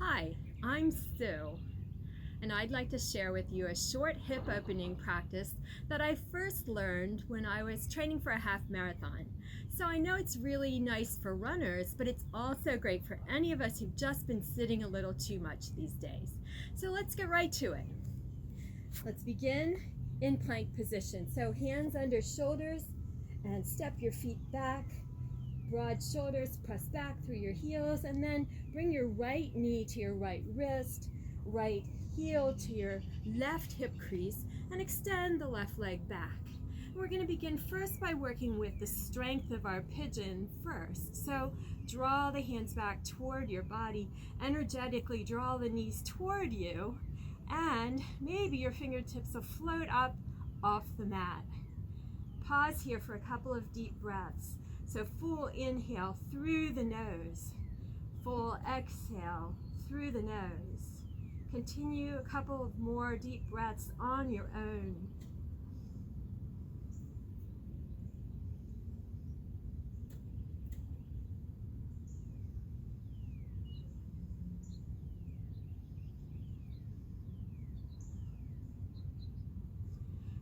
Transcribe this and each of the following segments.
Hi, I'm Sue, and I'd like to share with you a short hip opening practice that I first learned when I was training for a half marathon. So I know it's really nice for runners, but it's also great for any of us who've just been sitting a little too much these days. So let's get right to it. Let's begin in plank position. So hands under shoulders and step your feet back. Broad shoulders, press back through your heels, and then bring your right knee to your right wrist, right heel to your left hip crease, and extend the left leg back. We're going to begin first by working with the strength of our pigeon first. So draw the hands back toward your body, energetically draw the knees toward you, and maybe your fingertips will float up off the mat. Pause here for a couple of deep breaths. So full inhale through the nose, full exhale through the nose. Continue a couple of more deep breaths on your own.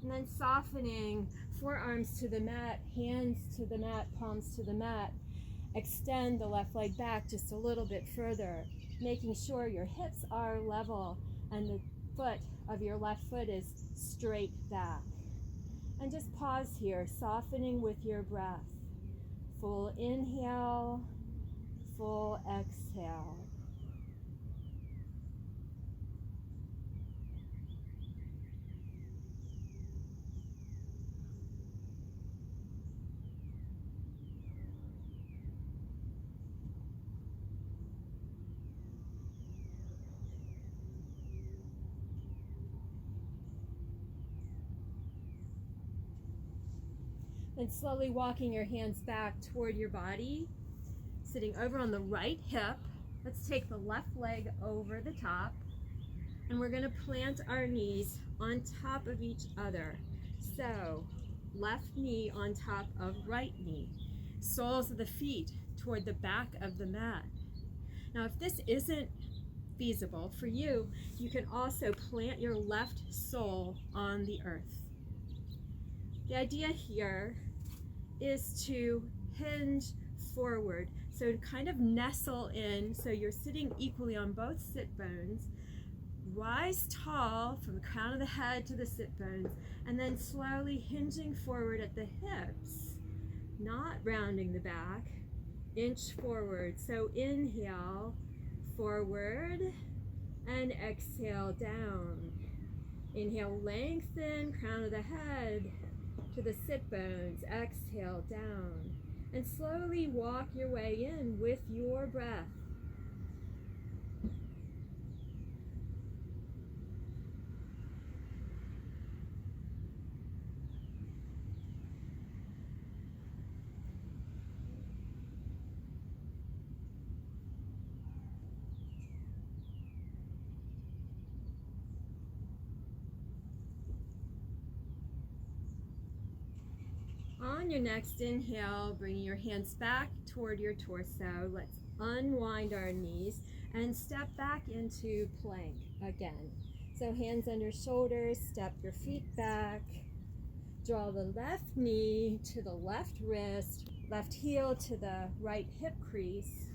And then softening, forearms to the mat, hands to the mat, palms to the mat. Extend the left leg back just a little bit further, making sure your hips are level and the foot of your left foot is straight back. And just pause here, softening with your breath. Full inhale, full exhale. Then slowly walking your hands back toward your body, sitting over on the right hip. Let's take the left leg over the top, and we're going to plant our knees on top of each other. So left knee on top of right knee, soles of the feet toward the back of the mat. Now if this isn't feasible for you, you can also plant your left sole on the earth. The idea here is to hinge forward, so kind of nestle in so you're sitting equally on both sit bones. Rise tall from the crown of the head to the sit bones, and then slowly hinging forward at the hips, not rounding the back. Inch forward. So inhale, forward, and exhale, down. Inhale, lengthen, crown of the head to the sit bones. Exhale, down. And slowly walk your way in with your breath. On your next inhale, bringing your hands back toward your torso. Let's unwind our knees and step back into plank again. So hands under shoulders, step your feet back. Draw the left knee to the left wrist, left heel to the right hip crease,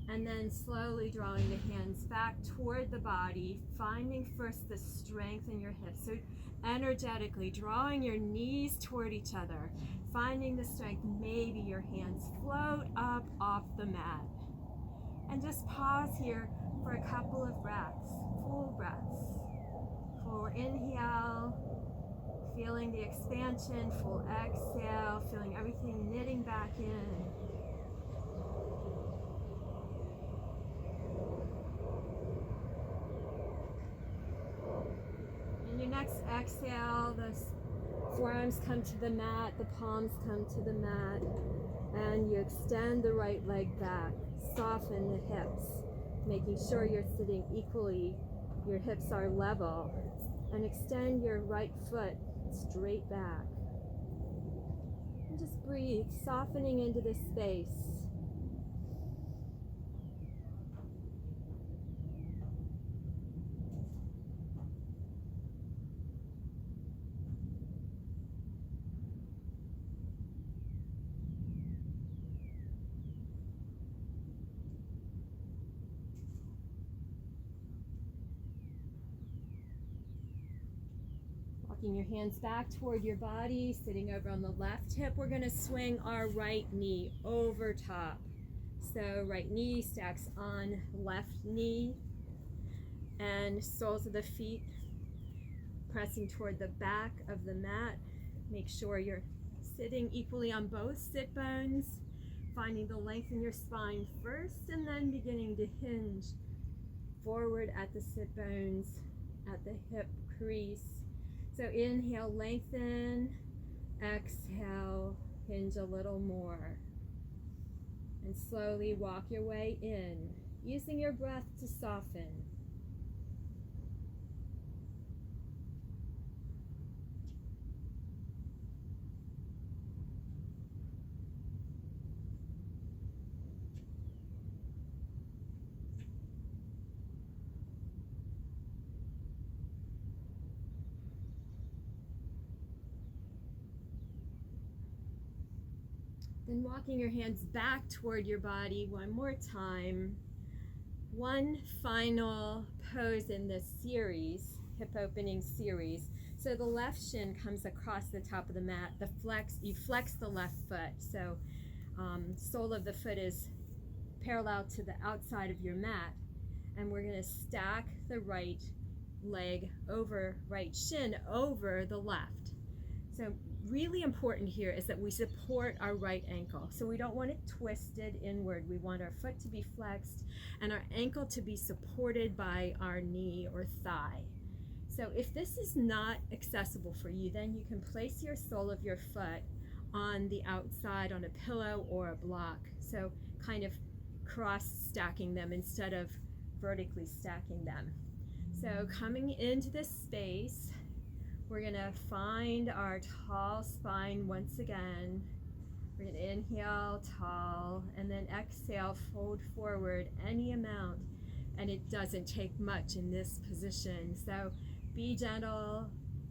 and then slowly drawing the hands back toward the body, finding first the strength in your hips. So energetically drawing your knees toward each other, finding the strength. Maybe your hands float up off the mat. And just pause here for a couple of breaths, full breaths. Full inhale, feeling the expansion, full exhale, feeling everything knitting back in. And your next exhale, the forearms come to the mat, the palms come to the mat, and you extend the right leg back. Soften the hips, making sure you're sitting equally, your hips are level, and extend your right foot straight back. And just breathe, softening into this space. Walking your hands back toward your body, sitting over on the left hip. We're going to swing our right knee over top. So right knee stacks on left knee, and soles of the feet pressing toward the back of the mat. Make sure you're sitting equally on both sit bones, finding the length in your spine first, and then beginning to hinge forward at the sit bones, at the hip crease. So inhale, lengthen. Exhale, hinge a little more. And slowly walk your way in, using your breath to soften. Then walking your hands back toward your body one more time. One final pose in this series, hip opening series. So the left shin comes across the top of the mat. You flex the left foot. So sole of the foot is parallel to the outside of your mat. And we're going to stack the right leg over, right shin over the left. So really important here is that we support our right ankle. So we don't want it twisted inward. We want our foot to be flexed and our ankle to be supported by our knee or thigh. So if this is not accessible for you, then you can place your sole of your foot on the outside on a pillow or a block. So kind of cross stacking them instead of vertically stacking them. So coming into this space, we're going to find our tall spine once again. We're going to inhale, tall, and then exhale, fold forward any amount. And it doesn't take much in this position. So be gentle,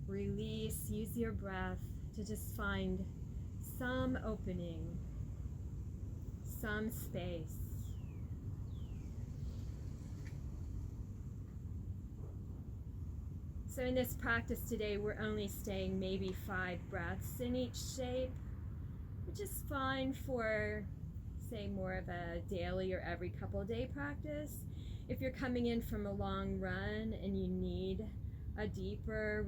release, use your breath to just find some opening, some space. So in this practice today, we're only staying maybe 5 breaths in each shape, which is fine for, say, more of a daily or every couple of day practice. If you're coming in from a long run and you need a deeper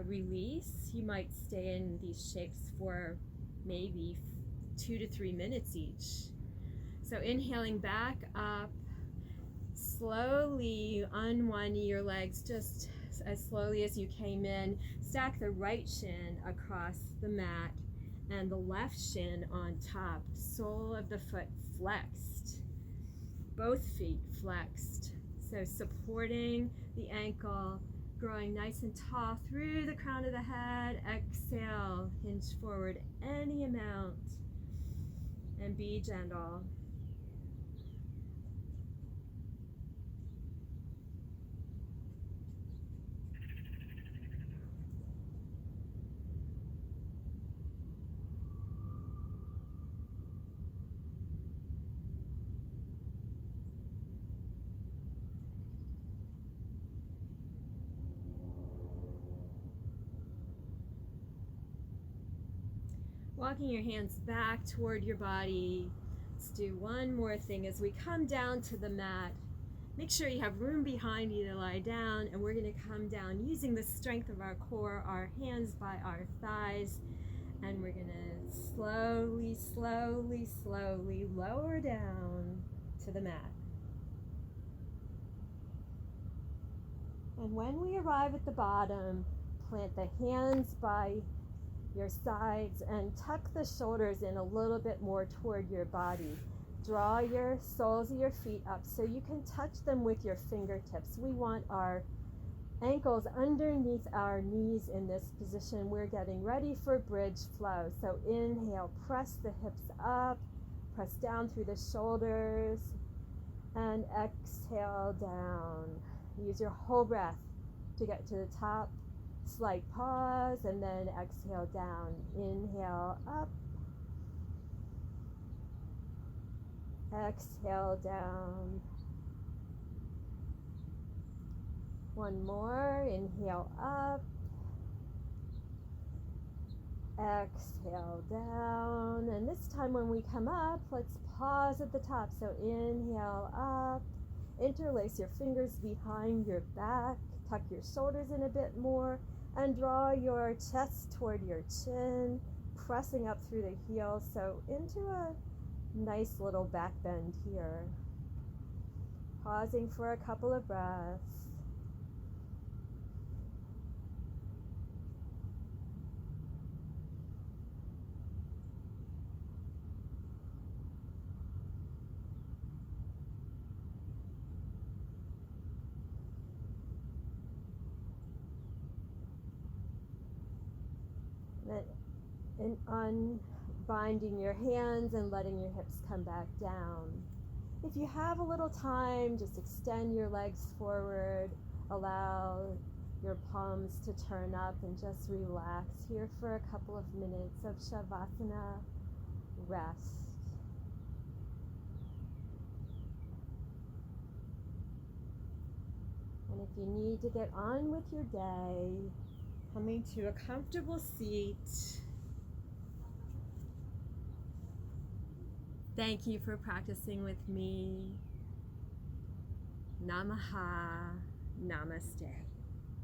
release, you might stay in these shapes for maybe 2 to 3 minutes each. So inhaling back up, slowly unwind your legs just as slowly as you came in. Stack the right shin across the mat and the left shin on top. Sole of the foot flexed. Both feet flexed. So supporting the ankle, growing nice and tall through the crown of the head. Exhale, hinge forward any amount, and be gentle. Walking your hands back toward your body. Let's do one more thing as we come down to the mat. Make sure you have room behind you to lie down, and we're going to come down using the strength of our core, our hands by our thighs, and we're going to slowly, slowly, slowly lower down to the mat. And when we arrive at the bottom, plant the hands by your sides and tuck the shoulders in a little bit more toward your body. Draw your soles of your feet up so you can touch them with your fingertips. We want our ankles underneath our knees in this position. We're getting ready for bridge flow. So inhale, press the hips up, press down through the shoulders, and exhale down. Use your whole breath to get to the top. Slight pause, and then exhale down. Inhale up. Exhale down. One more. Inhale up. Exhale down, and this time when we come up, let's pause at the top. So inhale up, interlace your fingers behind your back, tuck your shoulders in a bit more, and draw your chest toward your chin, pressing up through the heels, so into a nice little back bend here. Pausing for a couple of breaths. And unbinding your hands and letting your hips come back down. If you have a little time, just extend your legs forward, allow your palms to turn up, and just relax here for a couple of minutes of Shavasana rest. And if you need to get on with your day, coming to a comfortable seat. Thank you for practicing with me. Namaha. Namaste.